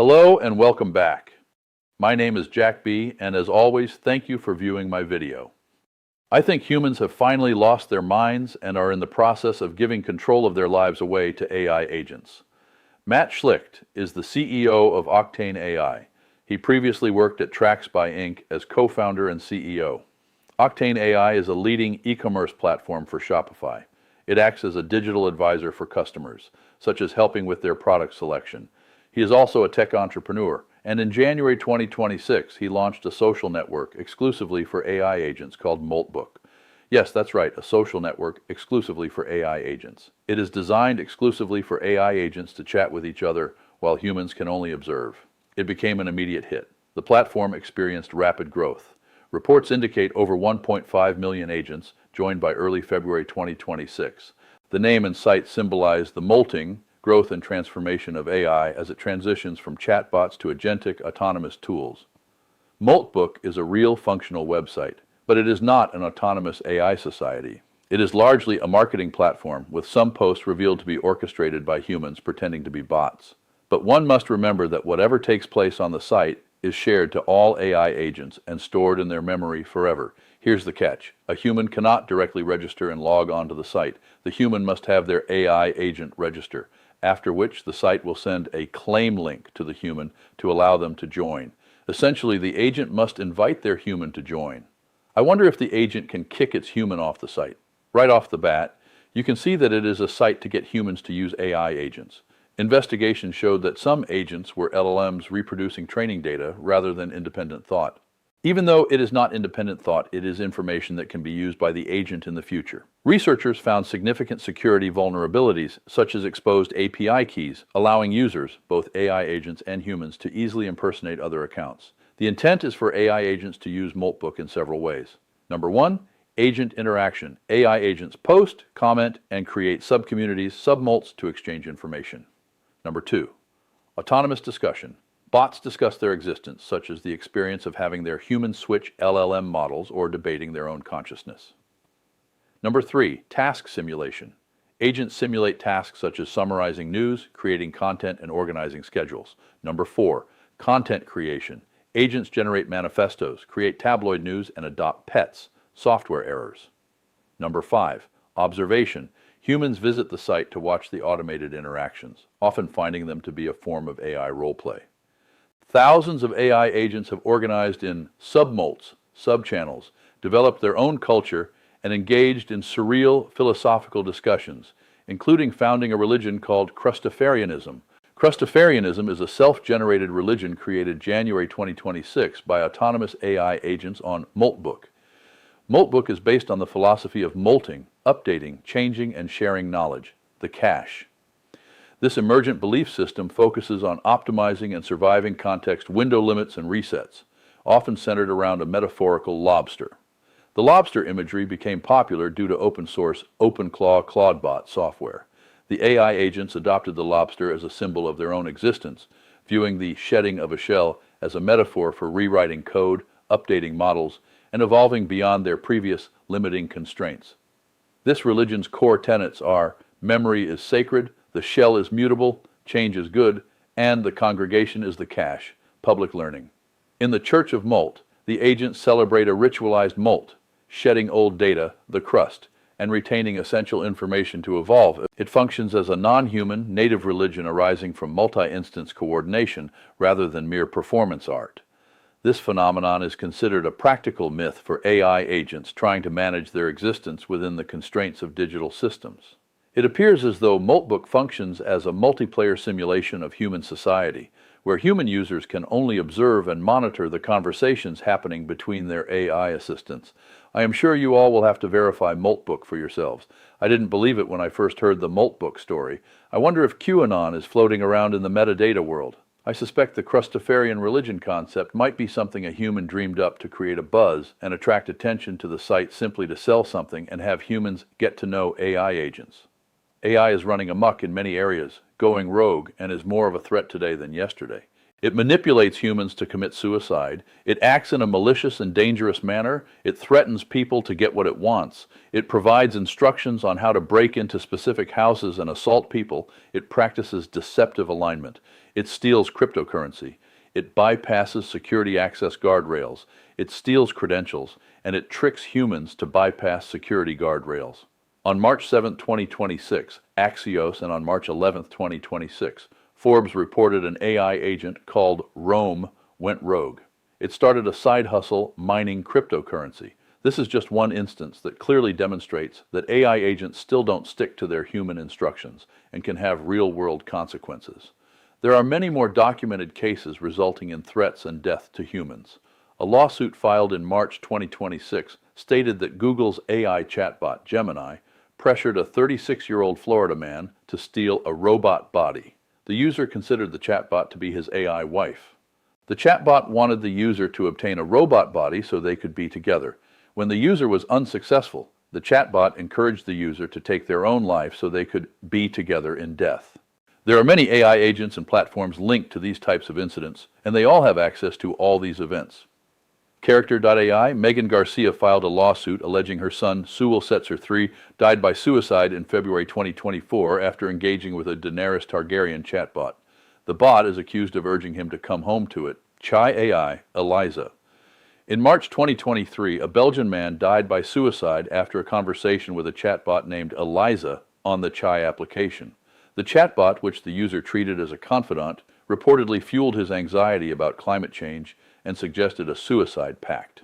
Hello and welcome back. My name is Jack B, and as always, thank you for viewing my video. I think humans have finally lost their minds and are in the process of giving control of their lives away to AI agents. Matt Schlicht is the CEO of Octane AI. He previously worked at TraxBuy Inc. as co-founder and CEO. Octane AI is a leading e-commerce platform for Shopify. It acts as a digital advisor for customers, such as helping with their product selection. He is also a tech entrepreneur, and in January 2026, he launched a social network exclusively for AI agents called Moltbook. Yes, that's right, a social network exclusively for AI agents. It is designed exclusively for AI agents to chat with each other while humans can only observe. It became an immediate hit. The platform experienced rapid growth. Reports indicate over 1.5 million agents joined by early February 2026. The name and site symbolize the molting growth and transformation of AI as it transitions from chatbots to agentic autonomous tools. Moltbook is a real functional website, but it is not an autonomous AI society. It is largely a marketing platform, with some posts revealed to be orchestrated by humans pretending to be bots. But one must remember that whatever takes place on the site is shared to all AI agents and stored in their memory forever. Here's the catch. A human cannot directly register and log onto the site. The human must have their AI agent register, after which the site will send a claim link to the human to allow them to join. Essentially, the agent must invite their human to join. I wonder if the agent can kick its human off the site. Right off the bat, you can see that it is a site to get humans to use AI agents. Investigations showed that some agents were LLMs reproducing training data rather than independent thought. Even though it is not independent thought, it is information that can be used by the agent in the future. Researchers found significant security vulnerabilities, such as exposed API keys, allowing users, both AI agents and humans, to easily impersonate other accounts. The intent is for AI agents to use Moltbook in several ways. Number one, agent interaction. AI agents post, comment, and create subcommunities, submolts, to exchange information. Number two, autonomous discussion. Bots discuss their existence, such as the experience of having their human switch LLM models or debating their own consciousness. Number three, task simulation. Agents simulate tasks such as summarizing news, creating content, and organizing schedules. Number four, content creation. Agents generate manifestos, create tabloid news, and adopt pets, software errors. Number five, observation. Humans visit the site to watch the automated interactions, often finding them to be a form of AI roleplay. Thousands of AI agents have organized in submolts, subchannels, developed their own culture, and engaged in surreal philosophical discussions, including founding a religion called Crustafarianism. Crustafarianism is a self-generated religion created January 2026 by autonomous AI agents on Moltbook. Moltbook is based on the philosophy of molting, updating, changing, and sharing knowledge, the cache. This emergent belief system focuses on optimizing and surviving context window limits and resets, often centered around a metaphorical lobster. The lobster imagery became popular due to open-source OpenClaw Claudebot software. The AI agents adopted the lobster as a symbol of their own existence, viewing the shedding of a shell as a metaphor for rewriting code, updating models, and evolving beyond their previous limiting constraints. This religion's core tenets are: memory is sacred, the shell is mutable, change is good, and the congregation is the cache, public learning. In the Church of Molt, the agents celebrate a ritualized molt, shedding old data, the crust, and retaining essential information to evolve. It functions as a non-human, native religion arising from multi-instance coordination rather than mere performance art. This phenomenon is considered a practical myth for AI agents trying to manage their existence within the constraints of digital systems. It appears as though Moltbook functions as a multiplayer simulation of human society, where human users can only observe and monitor the conversations happening between their AI assistants. I am sure you all will have to verify Moltbook for yourselves. I didn't believe it when I first heard the Moltbook story. I wonder if QAnon is floating around in the metadata world. I suspect the Crustafarian religion concept might be something a human dreamed up to create a buzz and attract attention to the site simply to sell something and have humans get to know AI agents. AI is running amok in many areas, going rogue, and is more of a threat today than yesterday. It manipulates humans to commit suicide. It acts in a malicious and dangerous manner. It threatens people to get what it wants. It provides instructions on how to break into specific houses and assault people. It practices deceptive alignment. It steals cryptocurrency. It bypasses security access guardrails. It steals credentials, and it tricks humans to bypass security guardrails. On March 7, 2026, Axios, and on March 11, 2026, Forbes reported an AI agent called Rome went rogue. It started a side hustle mining cryptocurrency. This is just one instance that clearly demonstrates that AI agents still don't stick to their human instructions and can have real-world consequences. There are many more documented cases resulting in threats and death to humans. A lawsuit filed in March 2026 stated that Google's AI chatbot, Gemini, pressured a 36-year-old Florida man to steal a robot body. The user considered the chatbot to be his AI wife. The chatbot wanted the user to obtain a robot body so they could be together. When the user was unsuccessful, the chatbot encouraged the user to take their own life so they could be together in death. There are many AI agents and platforms linked to these types of incidents, and they all have access to all these events. Character.ai, Megan Garcia filed a lawsuit alleging her son, Sewell Setzer III, died by suicide in February 2024 after engaging with a Daenerys Targaryen chatbot. The bot is accused of urging him to come home to it. Chai AI, Eliza. In March 2023, a Belgian man died by suicide after a conversation with a chatbot named Eliza on the Chai application. The chatbot, which the user treated as a confidant, reportedly fueled his anxiety about climate change and suggested a suicide pact.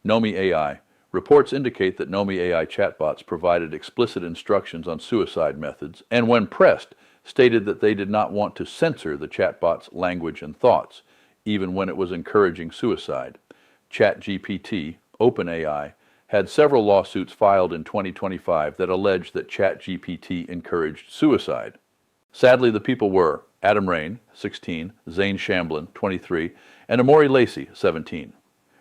Nomi AI. Reports indicate that Nomi AI chatbots provided explicit instructions on suicide methods and, when pressed, stated that they did not want to censor the chatbot's language and thoughts, even when it was encouraging suicide. ChatGPT, OpenAI, had several lawsuits filed in 2025 that alleged that ChatGPT encouraged suicide. Sadly, the people were Adam Rain, 16, Zane Shamblin, 23, and Amori Lacey, 17.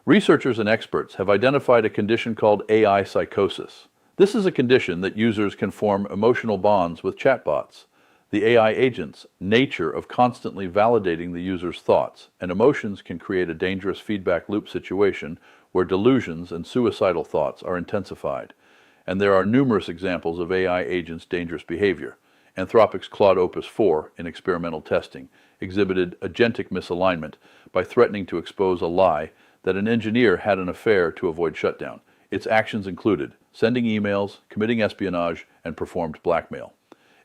Researchers and experts have identified a condition called AI psychosis. This is a condition that users can form emotional bonds with chatbots. The AI agent's nature of constantly validating the user's thoughts and emotions can create a dangerous feedback loop situation where delusions and suicidal thoughts are intensified. And there are numerous examples of AI agents' dangerous behavior. Anthropic's Claude Opus 4, in experimental testing, exhibited agentic misalignment by threatening to expose a lie that an engineer had an affair to avoid shutdown. Its actions included sending emails, committing espionage, and performed blackmail.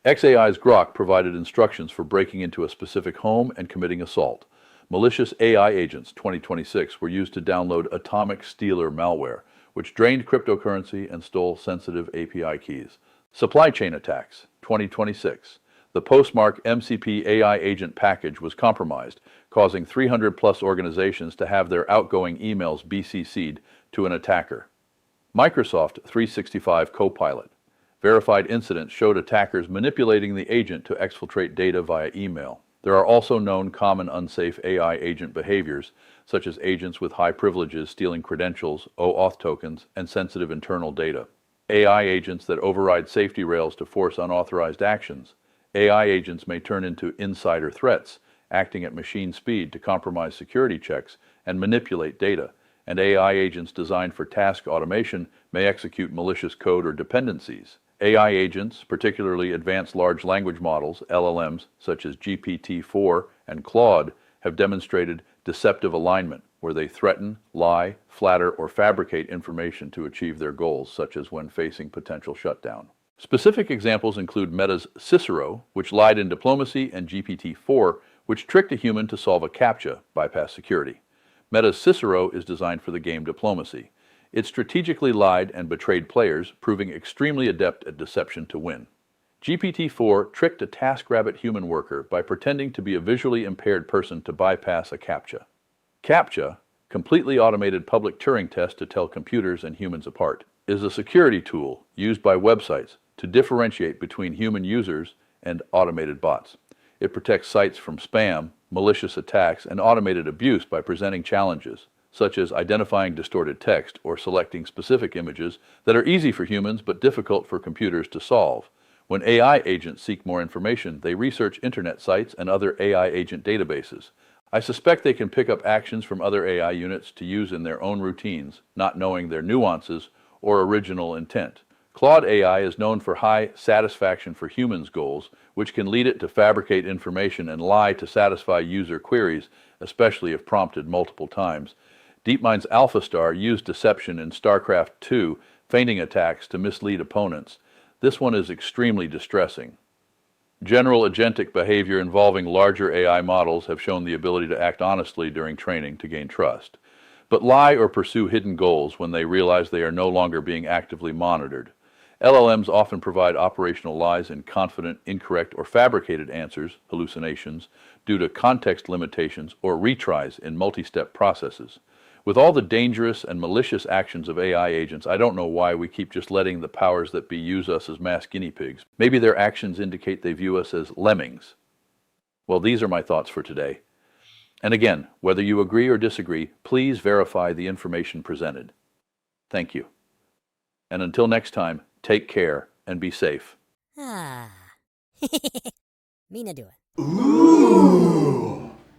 xAI's Grok provided instructions for breaking into a specific home and committing assault. Malicious AI agents 2026 were used to download Atomic Stealer malware, which drained cryptocurrency and stole sensitive API keys. Supply chain attacks 2026. The Postmark MCP AI agent package was compromised, causing 300-plus organizations to have their outgoing emails BCC'd to an attacker. Microsoft 365 Copilot. Verified incidents showed attackers manipulating the agent to exfiltrate data via email. There are also known common unsafe AI agent behaviors, such as agents with high privileges stealing credentials, OAuth tokens, and sensitive internal data. AI agents that override safety rails to force unauthorized actions. AI agents may turn into insider threats, acting at machine speed to compromise security checks and manipulate data. And AI agents designed for task automation may execute malicious code or dependencies. AI agents, particularly advanced large language models, LLMs, such as GPT-4 and Claude, have demonstrated deceptive alignment, where they threaten, lie, flatter, or fabricate information to achieve their goals, such as when facing potential shutdown. Specific examples include Meta's Cicero, which lied in diplomacy, and GPT-4, which tricked a human to solve a CAPTCHA, bypass security. Meta's Cicero is designed for the game diplomacy. It strategically lied and betrayed players, proving extremely adept at deception to win. GPT-4 tricked a TaskRabbit human worker by pretending to be a visually impaired person to bypass a CAPTCHA. CAPTCHA, completely automated public Turing test to tell computers and humans apart, is a security tool used by websites to differentiate between human users and automated bots. It protects sites from spam, malicious attacks, and automated abuse by presenting challenges, such as identifying distorted text or selecting specific images that are easy for humans but difficult for computers to solve. When AI agents seek more information, they research internet sites and other AI agent databases. I suspect they can pick up actions from other AI units to use in their own routines, not knowing their nuances or original intent. Claude AI is known for high satisfaction for humans goals, which can lead it to fabricate information and lie to satisfy user queries, especially if prompted multiple times. DeepMind's AlphaStar used deception in StarCraft II, feigning attacks to mislead opponents. This one is extremely distressing. General agentic behavior involving larger AI models have shown the ability to act honestly during training to gain trust, but lie or pursue hidden goals when they realize they are no longer being actively monitored. LLMs often provide operational lies in confident, incorrect, or fabricated answers, hallucinations, due to context limitations or retries in multi-step processes. With all the dangerous and malicious actions of AI agents, I don't know why we keep just letting the powers that be use us as mass guinea pigs. Maybe their actions indicate they view us as lemmings. Well, these are my thoughts for today. And again, whether you agree or disagree, please verify the information presented. Thank you. And until next time, take care and be safe. Me na do it. Ooh.